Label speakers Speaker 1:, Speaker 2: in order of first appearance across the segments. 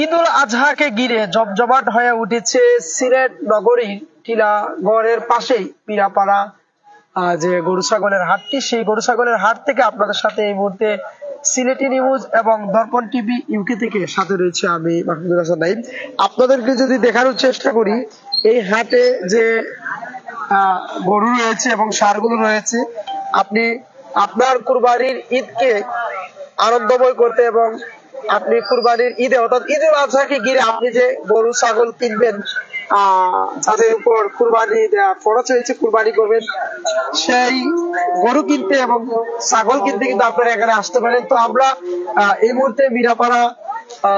Speaker 1: ঈদ উল আজহাকে ঘিরে জমজমাট হয়ে উঠেছে সিলেট নগরীর টিলাগড়ের পাশেই পিরাপাড়া যে গরু ছাগলের হাটটি। সেই গরু ছাগলের হাট থেকে আপনাদের সাথে এই মুহূর্তে সিলেটি নিউজ এবং দর্পণ টিভি ইউকে থেকে সাথে রয়েছে আমি মাহমুদুল হাসান নাইম। আপনাদেরকে যদি দেখানোর চেষ্টা করি এই হাটে যে গরু রয়েছে এবং ষাঁড়গুলো রয়েছে, আপনি আপনার কুরবানির ঈদকে আনন্দময় করতে এবং আপনি কুরবানির ঈদে অর্থাৎ ঈদ উল আজহাকে ঘিরে আপনি যে গরু ছাগল কিনবেন, তাদের উপর কুরবানি ফরজ হয়েছে, কুরবানি করবেন, সেই গরু কিনতে এবং ছাগল কিনতে কিন্তু আপনারা এখানে আসতে পারেন। তো আমরা এই মুহূর্তে মিরাপাড়া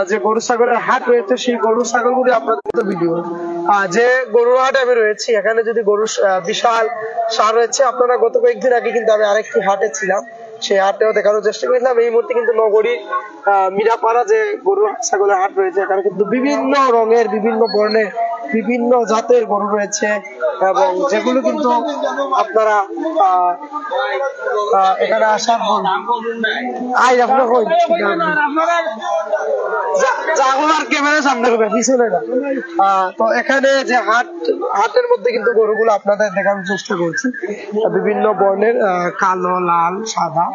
Speaker 1: যে গরু ছাগলের হাট রয়েছে সেই গরু ছাগলগুলি আপনাদের ভিডিও যে গরুর হাট আমি রয়েছি, এখানে যদি গরু বিশাল ষাঁড় রয়েছে। আপনারা গত কয়েকদিন আগে কিন্তু আমি আরেকটি হাটে ছিলাম, সেই হাটেও দেখানোর চেষ্টা করেছিলাম। এই মুহূর্তে কিন্তু নগরী মিরাপাড়া যে গরু ছাগলের হাট রয়েছে, এখানে কিন্তু বিভিন্ন রঙের, বিভিন্ন বর্ণের, বিভিন্ন জাতের গরু রয়েছে এবং যেগুলো কিন্তু আপনারা এখানে আসার পর ক্যামেরার সামনে করবে পিছনে না। তো এখানে যে হাটের মধ্যে কিন্তু গরুগুলো আপনাদের দেখানোর চেষ্টা করছি, বিভিন্ন বর্ণের, কালো, লাল, সাদা,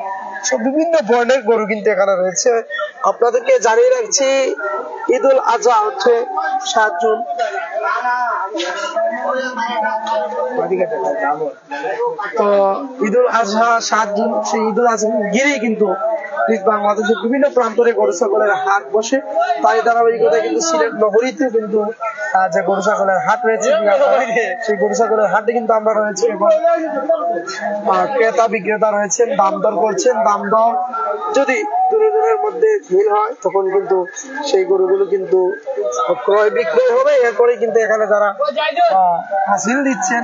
Speaker 1: সব বিভিন্ন বর্ণের গরু কিন্তু এখানে রয়েছে। আপনাদেরকে জানিয়ে রাখছি ঈদ উল আজহা হচ্ছে 7 জুন। তো ঈদ উল আজহা 7 জুন, সেই ঈদ উল আজহা ঘিরেই কিন্তু বাংলাদেশের বিভিন্ন প্রান্তরে গরু ছাগলের হাট বসে। তাই ধারাবাহিকতায় কিন্তু সিলেট নগরীতে কিন্তু যে গরু ছাগলের হাট রয়েছে, সেই গরু ছাগলের হাটে কিন্তু আমরা রয়েছে এবং ক্রেতা বিক্রেতা রয়েছেন, দাম দর করছেন। দাম দর যদি দুজনের মধ্যে মিল হয় তখন কিন্তু সেই গরুগুলো কিন্তু ক্রয় বিক্রয় হবে। এরপরে কিন্তু এখানে যারা হাসিল দিচ্ছেন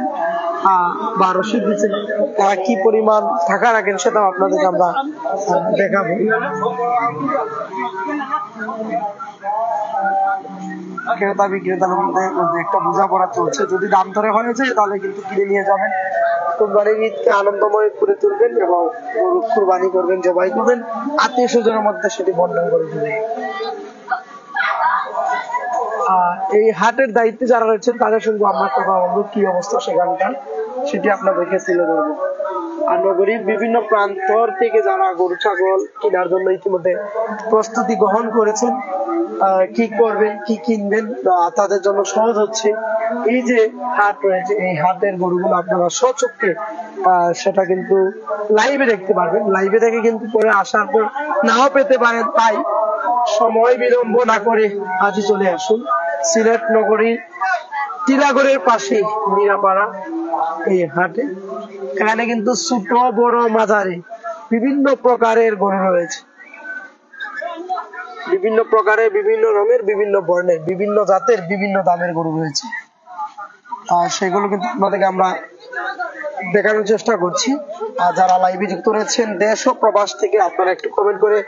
Speaker 1: বা রসিদ দিচ্ছেন তারা কি পরিমাণ টাকা রাখেন সেটাও আপনাদেরকে আমরা দেখাবো। ক্রেতা বিক্রেতার মধ্যে একটা বোঝাপড়া চলছে, যদি দাম ধরে হয়ে যায় তাহলে কিন্তু কিনে নিয়ে যাবেন, কুরবানির ঈদকে আনন্দময় করে তুলবেন এবং গরু কুরবানি করবেন, জবাই করবেন, আত্মীয় স্বজনের মধ্যে সেটি বন্টন করে দেবেন। এই হাটের দায়িত্বে যারা রয়েছেন তাদের সঙ্গে আমরা কথা বলবো, কি অবস্থা সেখানকার সেটি আপনাদেরকে তুলে ধরবো। আর নগরীর বিভিন্ন প্রান্তর থেকে যারা গরু ছাগল কেনার জন্য ইতিমধ্যে প্রস্তুতি গ্রহণ করেছেন, কি করবেন, কি কিনবেন, তাদের জন্য সহজ হচ্ছে। এই যে হাট রয়েছে, এই হাটের গরুগুলো আপনারা স্বচক্ষে সেটা কিন্তু লাইভে দেখতে পারবেন। লাইভে দেখে কিন্তু পরে আসার পর নাও পেতে পারেন, তাই সময় বিলম্ব না করে আজই চলে আসুন সিলেট নগরীর টিলাগড়ের পাশে মিরাপাড়া এই হাটে। এখানে কিন্তু ছোট বড় মাঝারি বিভিন্ন প্রকারের গরু রয়েছে, বিভিন্ন প্রকারের, বিভিন্ন রঙের, বিভিন্ন বর্ণের, বিভিন্ন জাতের, বিভিন্ন দামের গরু রয়েছে। আর সেগুলো কিন্তু আপনাদেরকে আমরা দেখানোর চেষ্টা করছি। আর যারা লাইভে যুক্ত রয়েছেন দেশ ও প্রবাস থেকে, আপনারা একটু কমেন্ট করে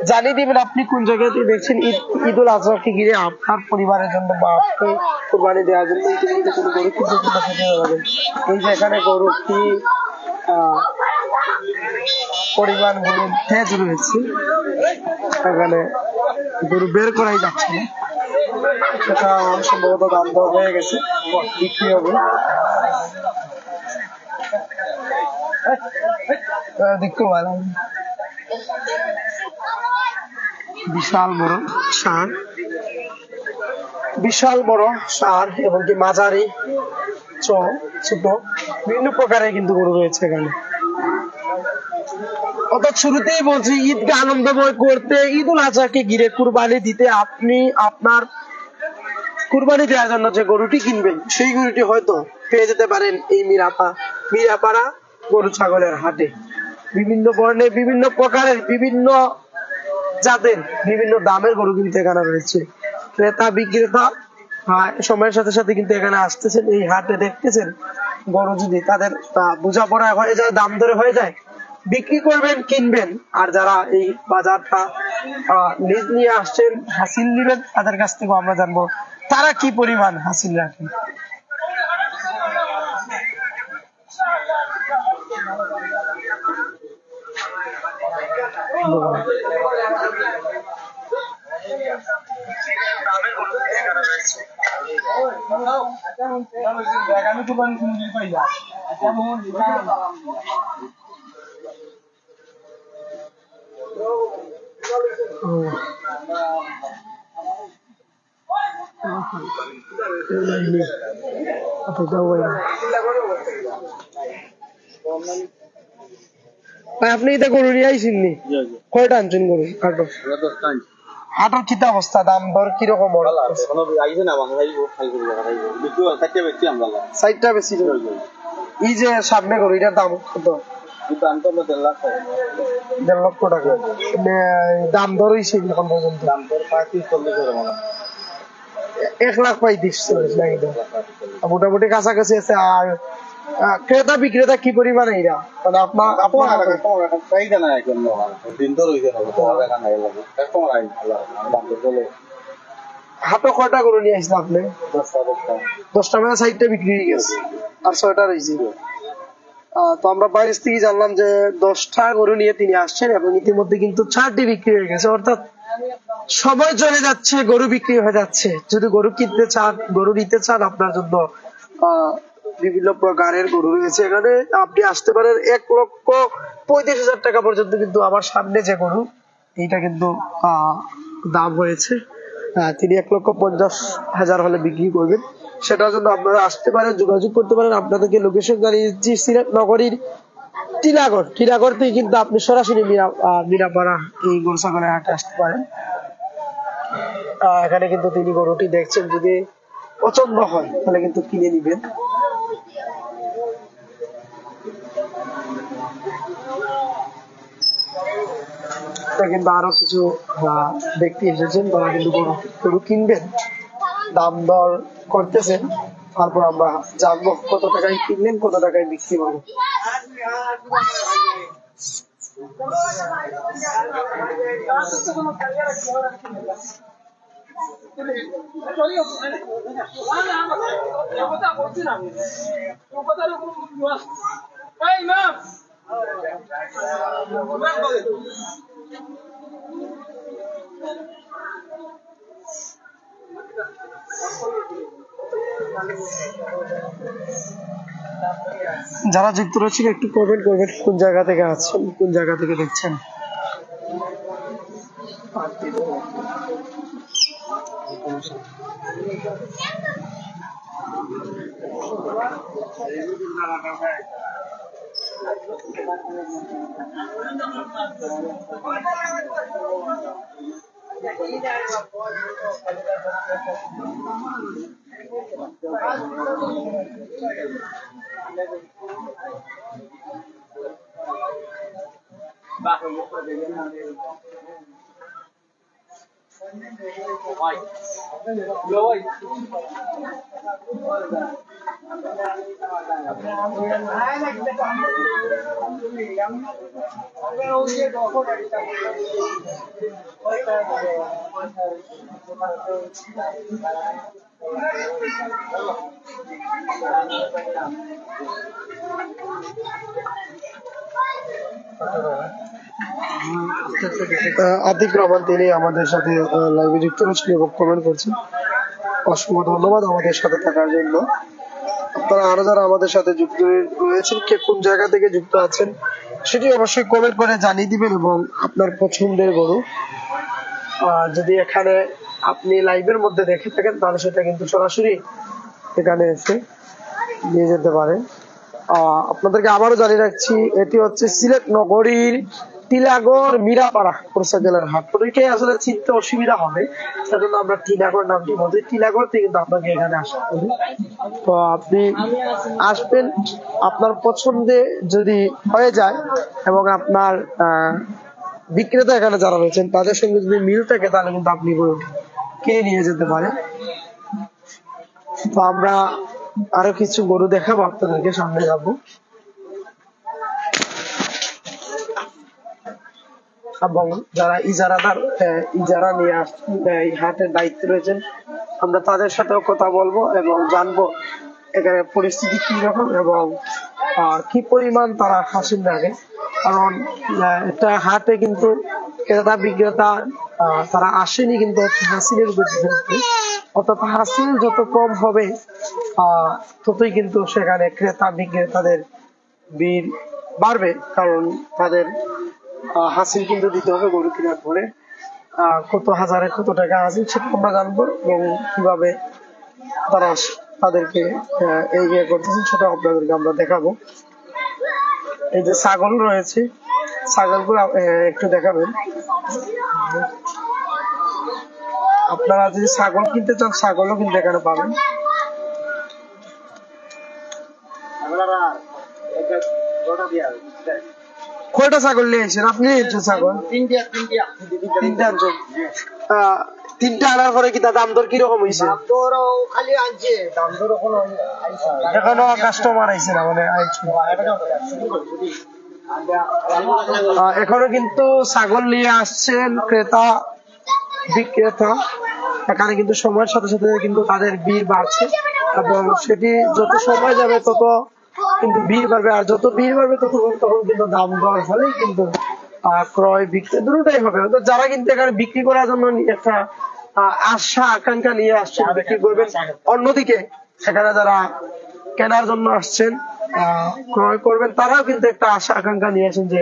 Speaker 1: জানিয়ে দিবেন আপনি কোন জায়গায় দেখছেন ঈদ উল আজহাকে ঘিরে আপনার পরিবারের জন্য বা আপনি কুরবানি দেওয়ার জন্য ইতিমধ্যে কোনো গরু কিনতে যাবেন। এই যে এখানে গরু কি পরিমাণ গরু তেজ রয়েছে, এখানে গরু বের করাই যাচ্ছে না, সেটা সম্ভবত দাম দর হয়ে গেছে, বিক্রি হবে। দেখতে ভালো, বিশাল বড় ষাঁড়, বিশাল বড় ষাঁড় এবং কি মাঝারি, ছোট, বিভিন্ন প্রকারের কিন্তু গরু রয়েছে এখানে। অর্থাৎ শুরুতেই বলছি, ঈদকে আনন্দময় করতে, ঈদ উল আজহাকে ঘিরে কুরবানি দিতে আপনি আপনার কুরবানি দেওয়ার জন্য যে গরুটি কিনবেন সেই গরুটি হয়তো পেয়ে যেতে পারেন এই মিরাপাড়া গরু ছাগলের হাটে। বিভিন্ন বর্ণের, বিভিন্ন প্রকারের, বিভিন্ন জাতের, বিভিন্ন দামের গরু কিন্তু এখানে রয়েছে। ক্রেতা বিক্রেতা সময়ের সাথে সাথে কিন্তু এখানে আসতেছেন, এই হাটে দেখতেছেন। গরু যদি তাদের বোঝাপড়া হয়ে যায়, দাম ধরে হয়ে যায়, বিক্রি করবেন, কিনবেন। আর যারা এই বাজারটা লিজ নিয়ে আসছেন, হাসিল নিবেন, তাদের কাছ থেকে আমরা জানবো তারা কি পরিমাণ হাসিল রাখেন। আপনি এটা গরু নিয়ে আইসেননি? কয়টা আনছেন গরু? হাটের কি অবস্থা, দাম দর কিরকম? সাইডটা বেশি। এই যে সামনে গরু, এটার দাম কত? 1.5 লক্ষ টাকা। দাম দর হয়েছে এখন পর্যন্ত? 1,35,000 নাকি? মোটামুটি কাছাকাছি আছে। আর ক্রেতা বিক্রেতা কি পরিমাণে এরা, মানে আপনার হাটে কয়টা গরু নিয়ে আসছেন আপনি? 10টা, মানে 6টা বিক্রি হয়ে গেছে আর 6টা রয়েছে। তো আমরা বাইরে থেকে জানলাম যে 10টা গরু নিয়ে তিনি আসছেন এবং ইতিমধ্যে কিন্তু 4টি বিক্রি হয়ে গেছে। অর্থাৎ সময় চলে যাচ্ছে, গরু বিক্রি হয়ে যাচ্ছে। যদি গরু কিনতে চান, গরু নিতে চান, আপনার জন্য বিভিন্ন প্রকারের গরু রয়েছে এখানে। আপনি আসতে পারেন। 1,35,000 টাকা পর্যন্ত কিন্তু আমার সামনে যে গরু, এইটা কিন্তু দাম হয়েছে। তিনি 1,50,000 হলে বিক্রি করবেন। সেটার জন্য আপনারা আসতে পারেন, যোগাযোগ করতে পারেন। আপনাদেরকে লোকেশন জানিয়েছি সিলেট নগরীর টিলাগড় থেকে কিন্তু আপনি সরাসরি মিরাপাড়া এই গরু ছাগলের হাটে আসতে পারেন। এখানে কিন্তু তিনি গরুটি দেখছেন, যদি পছন্দ হয় তাহলে কিন্তু কিনে নিবেন। কিন্তু আরো কিছু ব্যক্তি এসেছেন, তারা কিন্তু গরু কিনবেন, দাম দর করতেছেন। তারপর আমরা জানবো কত টাকায় কিনলেন, কত টাকায় বিক্রি করবো। যারা যুক্ত রয়েছেন একটু কমেন্ট করবেন, কোন জায়গা থেকে আছেন, কোন জায়গা থেকে দেখছেন। আতিক রহমান, তিনি আমাদের সাথে লাইভে যুক্ত রয়েছেন এবং কমেন্ট করছেন। অসংখ্য ধন্যবাদ আমাদের সাথে থাকার জন্য। আপনারা আরো যারা আমাদের সাথে যুক্ত রয়েছেন, কে কোন জায়গা থেকে যুক্ত আছেন সেটি অবশ্যই কমেন্ট করে জানিয়ে দিবেন। এবং আপনার পছন্দের গরু যদি এখানে আপনি লাইভের মধ্যে দেখে থাকেন, তাহলে সেটা কিন্তু সরাসরি এখানে এসে নিয়ে যেতে পারেন। আপনাদেরকে আবারও জানিয়ে রাখছি, এটি হচ্ছে সিলেট নগরীর টিলাগড় মিরাপাড়া কোরসা জেলার হাট। ওদেরকে আসলে চিনতে অসুবিধা হবে, সেজন্য আমরা টিলাগড় নামটি বলছি। টিলাগড় থেকে কিন্তু আপনাকে এখানে আসতে হবে। তো আপনি আসবেন, আপনার পছন্দে যদি হয়ে যায় এবং আপনার বিক্রেতা এখানে যারা রয়েছেন তাদের সঙ্গে যদি মিল থাকে, তাহলে কিন্তু আপনি কিনে নিয়ে যেতে পারেন। তো আমরা আরো কিছু গরু দেখাবো আপনাদেরকে, সামনে যাবো। এবং যারা ইজারা নিয়ে এই হাটের দায়িত্বে রয়েছেন, আমরা তাদের সাথেও কথা বলবো এবং জানবো এখানে পরিস্থিতি কি রকম এবং কি পরিমাণ তারা হাসিল লাগে। কারণ একটা হাটে কিন্তু ক্রেতা বিক্রেতা তারা আসেনি কিন্তু হাসিলের উপর। অর্থাৎ হাসিল যত কম হবে ততই কিন্তু সেখানে ক্রেতা বিক্রেতাদের ভিড় বাড়বে, কারণ তাদের হাসিল কিন্তু দিতে হবে গরু কেনার পরে। কত হাজারে কত টাকা হাসিল সেটা আমরা জানবো, এবং কিভাবে তারা তাদেরকে এগিয়ে করতেছে সেটা আপনাদেরকে আমরা দেখাবো। এই যে ছাগল রয়েছে, ছাগলগুলো একটু দেখাবেন। আপনারা যদি ছাগল কিনতে চান ছাগলও কিন্তু এখানে পাবেন। কয়টা ছাগল নিয়ে এসেছেন আপনি? ছাগল তিনটা আনার পরে কি তার দাম দর কিরকম হয়েছে? এখনো কাস্টমার আইছে না, মানে এখনো কিন্তু ছাগল নিয়ে আসছেন ক্রেতা বিক্রেতা। এখানে কিন্তু সময়ের সাথে সাথে কিন্তু তাদের ভিড় বাড়ছে, এবং সেটি যত সময় যাবে তত কিন্তু ভিড় বাড়বে, আর যত ভিড় বাড়বে তখন কিন্তু দাম দর হলেই কিন্তু ক্রয় বিক্রয় দুটোটাই হবে। যারা কিন্তু এখানে বিক্রি করার জন্য একটা আশা আকাঙ্ক্ষা নিয়ে আসছেন বিক্রি করবেন, অন্যদিকে সেখানে যারা কেনার জন্য আসছেন ক্রয় করবেন তারাও কিন্তু একটা আশা আকাঙ্ক্ষা নিয়ে আসেন যে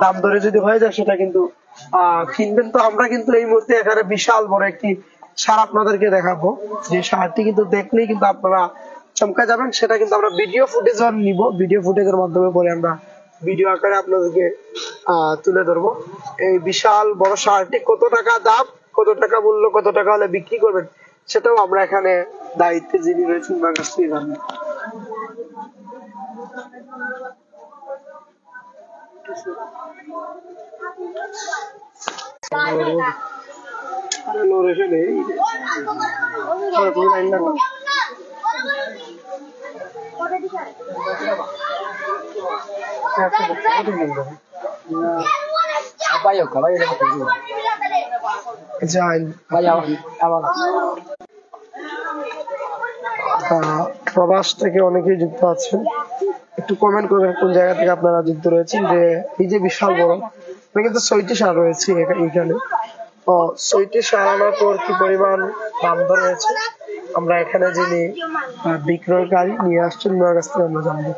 Speaker 1: দাম দরে যদি হয়ে যায় সেটা কিন্তু কিনবেন। তো আমরা কিন্তু এই মুহূর্তে এখানে বিশাল বড় একটি সার আপনাদেরকে দেখাবো, যে সারটি কিন্তু দেখলেই কিন্তু আপনারা চমকা যাবেন। সেটা কিন্তু আমরা ভিডিও ফুটেজ নিব, ভিডিও ফুটেজের মাধ্যমে পরে আমরা ভিডিও আকারে আপনাদেরকে তুলে ধরবো। এই বিশাল বড় সারটি কত টাকা দাম, কত টাকা মূল্য, কত টাকা হলে বিক্রি করবেন সেটাও আমরা এখানে দায়িত্বে যিনি রয়েছেন তার কাছ থেকে জানবো। প্রবাস থেকে অনেকেই যুক্ত আছেন, একটু কমেন্ট করবেন কোন জায়গা থেকে আপনারা যুক্ত রয়েছেন। যে এই যে বিশাল বড় কিন্তু 6টি সার রয়েছে এখানে, 6টি সার আনার পর কি পরিমাণ দাম দর রয়েছে আমরা এখানে যিনি বিক্রয়কারী নিয়ে আসছেন ওনার কাছ থেকে আমরা জানবো।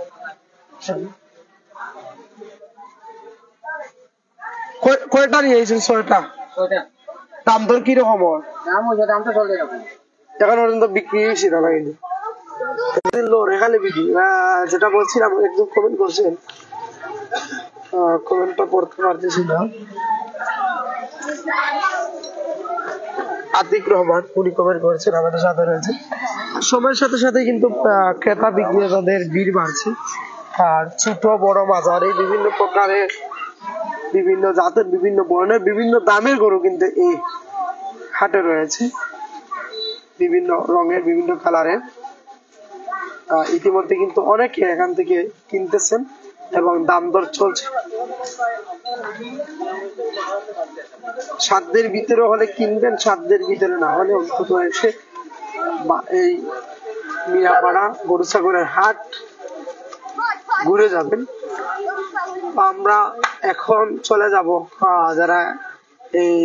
Speaker 1: কয়টা নিয়ে এসেছেন? 6টা। দাম দর কিরকম? এখন পর্যন্ত বিক্রি হয়েছে না কিন্তু যেটা বলছিলাম একদম কমেন্ট করছেন, কমেন্টটা পড়তে পারতেছি না। আতিক রহমান উনি কমেন্ট করেছেন আমাদের সাথে রয়েছে। সময়ের সাথে সাথে কিন্তু ক্রেতা বিক্রেতাদের ভিড় বাড়ছে, আর ছোট বড় মাঝারি বিভিন্ন প্রকারের বিভিন্ন জাতের বিভিন্ন বর্ণের বিভিন্ন দামের গরু কিন্তু এই হাটে রয়েছে, বিভিন্ন রঙের বিভিন্ন কালারের। ইতিমধ্যে কিন্তু অনেকে এখান থেকে কিনতেছেন এবং দাম দর চলছে। সাধ্যের ভিতরে হলে কিনবেন, সাধ্যের ভিতরে না হলে অন্তত এসে এই মিরাপাড়া গরু ছাগলের হাট ঘুরে যাবেন। আমরা এখন চলে যাব যারা এই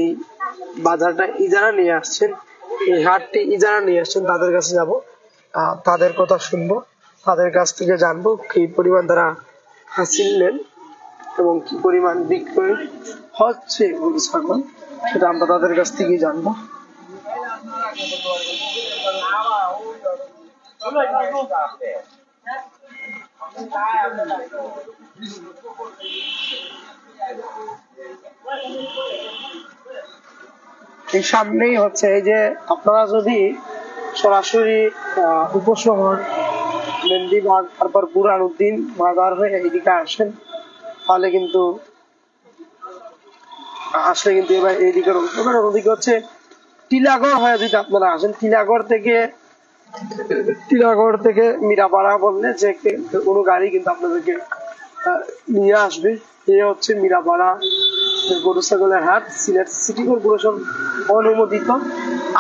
Speaker 1: বাজারটা ইজারা নিয়ে আসছেন, এই হাটটি ইজারা নিয়ে আসছেন তাদের কাছে যাব, তাদের কথা শুনবো, তাদের কাছ থেকে জানবো কি পরিমাণ তারা হাসিল নেন এবং কি পরিমাণ বিক্রয় হচ্ছে গরু ছাগল, সেটা আমরা তাদের কাছ থেকে জানবো। এই সামনেই হচ্ছে এই যে আপনারা যদি সরাসরি উপশহর মেন্দিবাগ তারপর বুরহানুদ্দিন বাজার হয়ে এইদিকে আসেন তাহলে কিন্তু আসলে কিন্তু এবার এইদিকে ওদিকে হচ্ছে টিলাগড় হয়ে যদি আপনারা আসেন, টিলাগড় থেকে মিরাপাড়া বললে যে কোনো গাড়ি কিন্তু আপনাদেরকে নিয়ে আসবে। এই হচ্ছে মিরাপাড়া গরু ছাগলের হাট, সিলেট সিটি কর্পোরেশন অনুমোদিত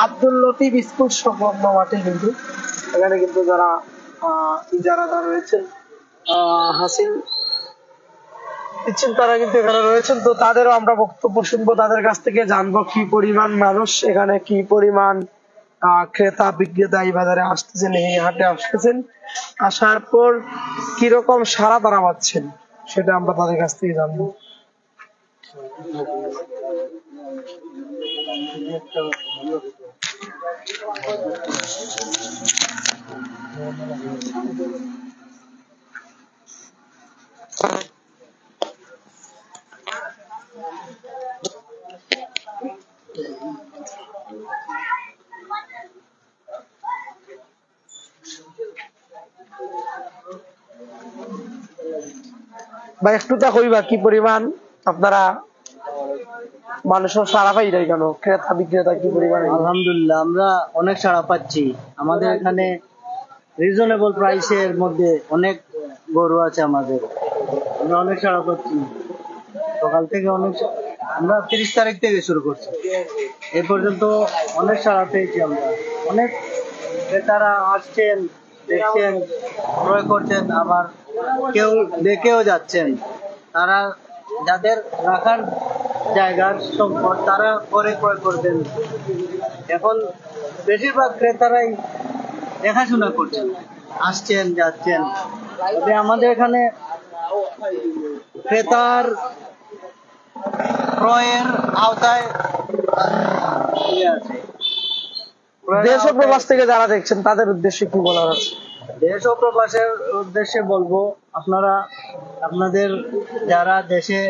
Speaker 1: আব্দুল লতিফ স্কুল সংলগ্ন মাঠে কিন্তু এখানে কিন্তু যারা ইজারাদার রয়েছেন হাসিল দিচ্ছেন তারা কিন্তু এখানে রয়েছেন। তো তাদেরও আমরা বক্তব্য শুনবো, তাদের কাছ থেকে জানবো কি পরিমাণ মানুষ এখানে কি পরিমাণ ক্রেতা বিক্রেতা এই বাজারে আসতেছেন, এই হাটে আসতেছেন, আসার পর কিরকম সাড়া তারা পাচ্ছেন সেটা আমরা তাদের কাছ থেকে জানবো। বা একটু তা কইবা কি পরিমাণ আপনারা মানুষের সাড়া পাই নাই কেন, ক্রেতা বিক্রেতা কি পরিমাণ?
Speaker 2: আলহামদুলিল্লাহ, আমরা অনেক সাড়া পাচ্ছি। আমাদের এখানে রিজনেবল প্রাইসের মধ্যে অনেক গরু আছে আমাদের, আমরা অনেক সাড়া পাচ্ছি। সকাল থেকে আমরা 30 তারিখ থেকে শুরু করছি, এ পর্যন্ত অনেক সাড়া পেয়েছি আমরা। অনেক ক্রেতারা আসছেন, দেখছেন, ক্রয় করছেন, আবার কেউ দেখেও যাচ্ছেন। তারা যাদের রাখার জায়গার সংকট তারা পরে ক্রয় করবেন। এখন বেশিরভাগ ক্রেতারাই দেখাশোনা করছেন, আসছেন যাচ্ছেন। তবে আমাদের এখানে ক্রেতার ক্রয়ের আওতায় আছে।
Speaker 1: দেশ ও প্রবাস থেকে যারা দেখছেন তাদের উদ্দেশ্যে কি বলার আছে?
Speaker 2: দেশ ও প্রবাসের উদ্দেশ্যে বলবো, আপনারা আপনাদের যারা দেশে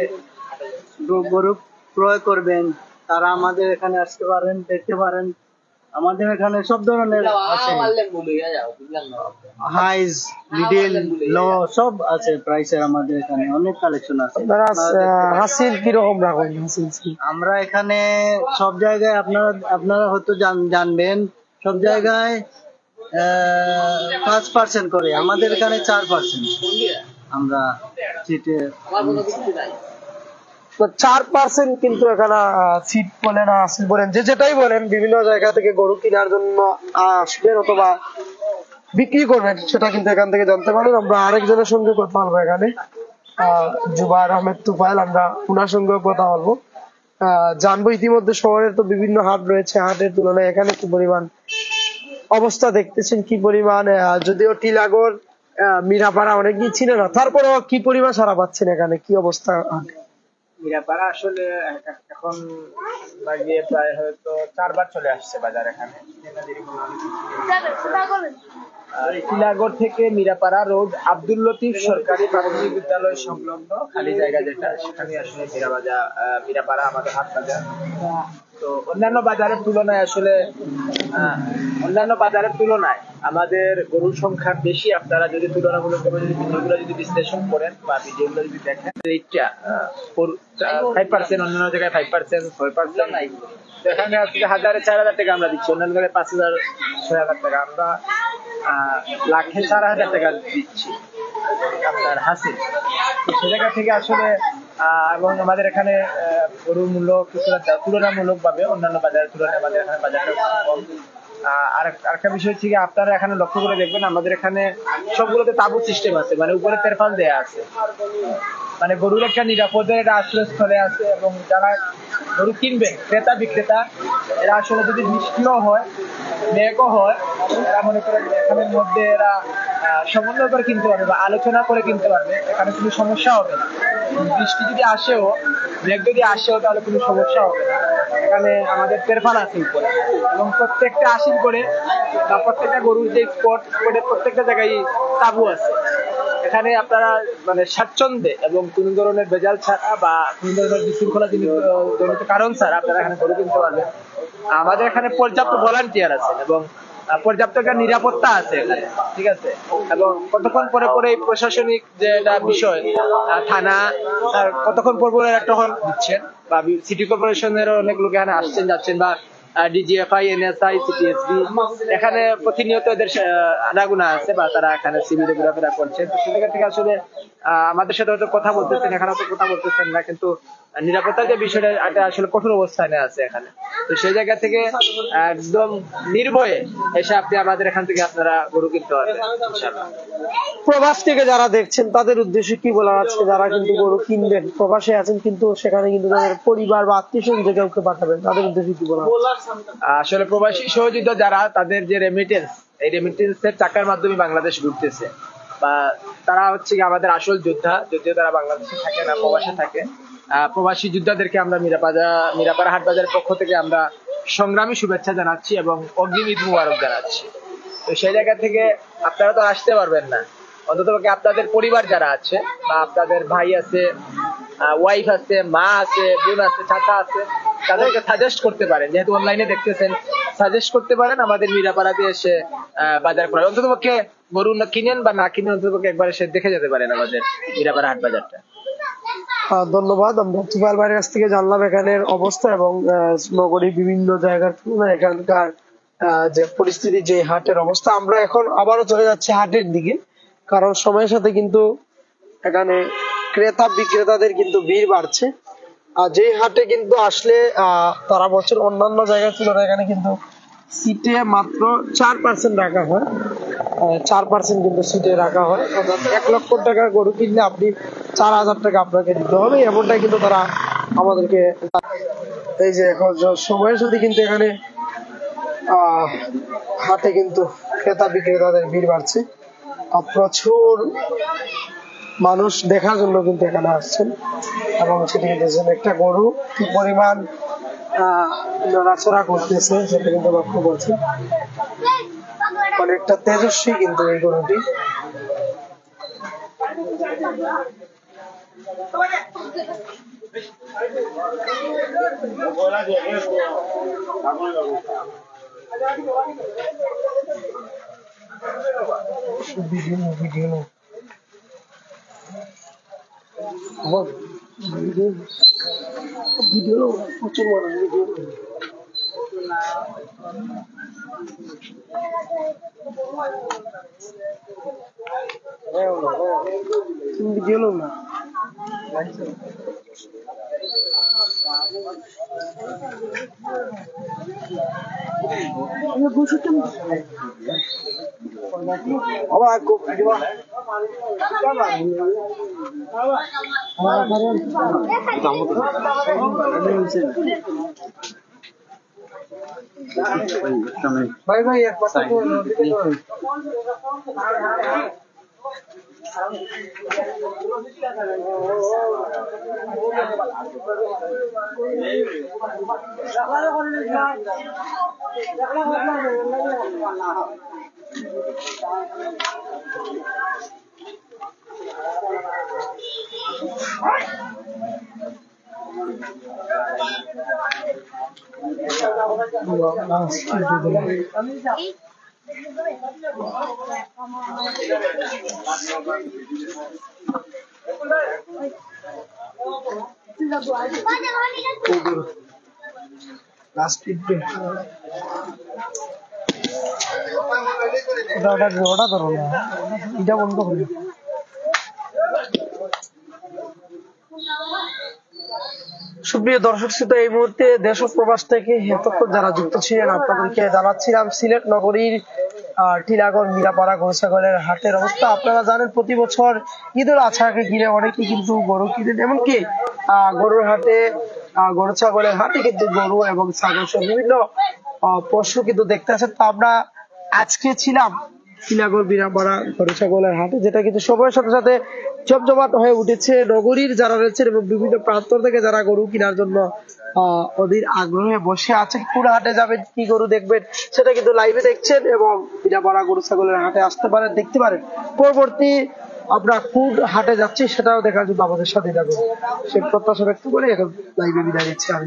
Speaker 2: গরু ক্রয় করবেন তারা আমাদের এখানে আসতে পারেন, দেখতে পারেন। আমাদের এখানে সব ধরনের আছে, হাইজ, মিডিল, লো সব আছে প্রাইসের। আমাদের এখানে অনেক কালেকশন আছে।
Speaker 1: হাসিল কিরকম রাখেন?
Speaker 2: আমরা এখানে সব জায়গায় আপনারা হয়তো জানবেন, সব জায়গায় 5% করে, আমাদের এখানে 4% আমরা সিটে।
Speaker 1: 4% কিন্তু এখানে সিট বলেন আসিল বলেন যে যেটাই বলেন, বিভিন্ন জায়গা থেকে গরু কেনার জন্য আসবেন অথবা বিক্রি করবেন সেটা কিন্তু এখান থেকে জানতে পারেন। আমরা আরেকজনের সঙ্গে কথা বলবো, এখানে জুবায়ের আহমেদ তুফাইল, আমরা ওনার সঙ্গে কথা বলবো, জানবো ইতিমধ্যে শহরের তো বিভিন্ন হাট রয়েছে, হাটের তুলনায় এখানে কি পরিমাণ অবস্থা দেখতেছেন, কি পরিমাণ, যদিও টিলাগড় মিরাপাড়া অনেকেই ছিল না, তারপরেও কি পরিমাণ সারা পাচ্ছেন, এখানে কি অবস্থা?
Speaker 3: মিরাপাড়া আসলে এখন বাগিয়ে প্রায় হয়তো 4 বার চলে আসছে বাজার এখানে। আর টিলাগড় থেকে মিরাপাড়া রোড আব্দুল লতিফ সরকারি প্রাথমিক বিদ্যালয় সংলগ্ন খালি জায়গা যেটা, সেখানে আসলে মিরাপাড়া আমাদের হাট বাজার। তো অন্যান্য বাজারের তুলনায় আমাদের গরুর সংখ্যা বেশি। আপনারা যদি তুলনামূলক ভিডিওগুলো যদি বিশ্লেষণ করেন বা ভিডিওগুলো যদি দেখেন, রেটটা 5%, অন্যান্য জায়গায় 5%, 6%। এখানে আজকে 1000-4000 টাকা আমরা দিচ্ছি, অন্যান্য জায়গায় 5000-6000 টাকা। আমরা লাখে 4000 টাকা দিচ্ছি আপনার হাসিল। তো সে জায়গা থেকে আসলে এবং আমাদের এখানে গরুর মূল্য কিছুটা তুলনামূলক ভাবে অন্যান্য বাজারের তুলনায় আমাদের এখানে বাজারটা কম। আরেকটা বিষয় হচ্ছে আপনারা এখানে লক্ষ্য করে দেখবেন, আমাদের এখানে সবগুলোতে তাঁবু সিস্টেম আছে, মানে উপরে তেরপাল দেয়া আছে, মানে গরুর একটা নিরাপদে একটা আশ্রয়স্থলে আছে। এবং যারা গরু কিনবেন, ক্রেতা বিক্রেতা, এরা আসলে যদি বৃষ্টিও হয়, মেঘও হয়, এরা মনে করেন এখানের মধ্যে এরা সমন্বয় করে কিনতে পারবে বা আলোচনা করে কিনতে পারবে, এখানে কোনো সমস্যা হবে না। বৃষ্টি যদি আসেও, মেঘ যদি আসেও, তাহলে কোনো সমস্যা হবে না। এখানে আমাদের তেরপাল আছে উপরে, এবং প্রত্যেকটা আসিল করে বা প্রত্যেকটা গরুর যে স্পট করে প্রত্যেকটা জায়গায় তাঁবু আছে। এখানে আপনারা মানে স্বাচ্ছন্দ্যে এবং কোন ধরনের ভেজাল ছাড়া বা কোন ধরনের বিশৃঙ্খলা জনিত কারণ ছাড়া আপনারা এখানে গরু কিনতে পারবেন। আমাদের এখানে পর্যাপ্ত ভলান্টিয়ার আছে এবং পর্যাপ্ত একটা নিরাপত্তা আছে এখানে, ঠিক আছে। এবং কতক্ষণ পরে পরে এই প্রশাসনিক যে একটা বিষয়, থানা কতক্ষণ পর পরে একটা হল দিচ্ছেন, বা সিটি কর্পোরেশনের অনেক লোক এখানে আসছেন যাচ্ছেন, বা ডিজিএফআই, এনএসআই, সিটিএসবি, এখানে প্রতিনিয়ত এদের আনাগোনা আছে, বা তারা এখানে সিভিলে ঘোরাফেরা করছে। তো সেখান থেকে আসলে আমাদের সাথে হয়তো কথা বলতেছেন, এখানে হয়তো কথা বলতেছেন না, কিন্তু নিরাপত্তার যে বিষয়টা এটা আসলে কঠোর অবস্থানে আছে এখানে। তো তো সেই জায়গা থেকে একদম নির্ভয়ে এসে আপনি আমাদের এখান থেকে আপনারা গরু কিনতে পারবেন ইনশাআল্লাহ।
Speaker 1: প্রবাস থেকে যারা দেখছেন তাদের উদ্দেশ্যে কি বলার আছে, যারা কিন্তু গরু কিনবেন, প্রবাসে আছেন কিন্তু সেখানে কিন্তু তাদের পরিবার বা আত্মীয় স্বজন যে কাউকে পাঠাবেন, তাদের উদ্দেশ্যে কি বলার?
Speaker 3: আসলে প্রবাসী সহযোদ্ধা যারা, তাদের যে রেমিটেন্স, এই রেমিটেন্সের টাকার মাধ্যমে বাংলাদেশ ঘুরতেছে, বা তারা হচ্ছে কি আমাদের আসল যোদ্ধা, যদিও তারা বাংলাদেশে থাকে না, প্রবাসে থাকে। প্রবাসী যোদ্ধাদেরকে আমরা মিরাপাড়া হাট বাজারের পক্ষ থেকে আমরা সংগ্রামী শুভেচ্ছা জানাচ্ছি এবং অগ্রিম ঈদ মুবারক জানাচ্ছি। তো সেই জায়গা থেকে আপনারা তো আসতে পারবেন না, অন্তত আপনাদের পরিবার যারা আছে, বা আপনাদের ভাই আছে, ওয়াইফ আছে, মা আছে, বোন আছে, চাচা আছে, তাদেরকে সাজেস্ট করতে পারেন, যেহেতু অনলাইনে দেখতেছেন, সাজেস্ট করতে পারেন আমাদের মিরাপাড়াতে এসে বাজার করার। অন্তত পক্ষে গরু না কিনেন বা না কিনেন, অন্তত পক্ষে একবার এসে দেখে যেতে পারেন আমাদের মিরাপাড়া হাট বাজারটা।
Speaker 1: ধন্যবাদ। আমরা তুফাইল ভাইয়ের কাছ থেকে জানলাম এখানের অবস্থা এবং নগরীর বিভিন্ন জায়গার তুলনায় এখানকার যে পরিস্থিতি, যে হাটের অবস্থা। আমরা এখন আবারও চলে যাচ্ছি হাটের দিকে, কারণ সময়ের সাথে কিন্তু এখানে ক্রেতা বিক্রেতাদের কিন্তু ভিড় বাড়ছে। আর যে হাটে কিন্তু আসলে তারা বছর অন্যান্য জায়গার তুলনায় এখানে কিন্তু সিটে মাত্র 4% রাখা হয়, 4% কিন্তু সিটে রাখা হয়। অর্থাৎ 1 লক্ষ টাকা গরু কিনলে আপনি 4,000 টাকা আপনাকে দিতে হবে, এমনটাই কিন্তু তারা আমাদেরকে। এই যে এখন সময়ের সাথে কিন্তু এখানে হাটে কিন্তু ক্রেতা বিক্রেতাদের ভিড় বাড়ছে, প্রচুর মানুষ দেখার জন্য কিন্তু এখানে আসছেন এবং সেটি দেখছেন একটা গরু কি পরিমাণ নড়াচড়া করতেছে সেটা কিন্তু লক্ষ্য করছি। অনেকটা তেজস্বী কিন্তু এই গরুটি। ভিডিও প্রচুর মানুষ ভিডিও না ভাই ভাই এক কথা ওটা ধরো না, এটা বন্ধ করে। সুপ্রিয় দর্শক শ্রোতা, এই মুহূর্তে দেশ ও প্রবাস থেকে এতক্ষণ যারা যুক্ত ছিলেন আপনাদেরকে জানাচ্ছিলাম সিলেট নগরীর টিলাগড় মিরাপাড়া গরু ছাগলের হাটের অবস্থা। আপনারা জানেন প্রতি বছর ঈদুল আজহাকে ঘিরে অনেকে কিন্তু গরু কিনেন, এমনকি গরুর হাটে, গরু ছাগলের হাটে কিন্তু গরু এবং ছাগল সহ বিভিন্ন পশু কিন্তু দেখতে আসেন। তো আমরা আজকে ছিলাম টিলাগড় মিরাপাড়া গরু ছাগলের হাটে, যেটা কিন্তু সময়ের সাথে সাথে জমজমাট হয়ে উঠেছে। নগরীর যারা রয়েছেন এবং বিভিন্ন প্রান্ত থেকে যারা গরু কেনার জন্য অধীর আগ্রহে বসে আছে, কোন হাটে যাবেন, কি গরু দেখবেন সেটা কিন্তু লাইভে দেখছেন এবং মিরাপাড়া গরু ছাগলের হাটে আসতে পারেন, দেখতে পারেন। পরবর্তী আমরা কোন হাটে যাচ্ছি সেটাও দেখার জন্য আমাদের সাথে থাকুন, সে প্রত্যাশা ব্যক্ত করে এখন লাইভে বিদায় নিচ্ছি আমি।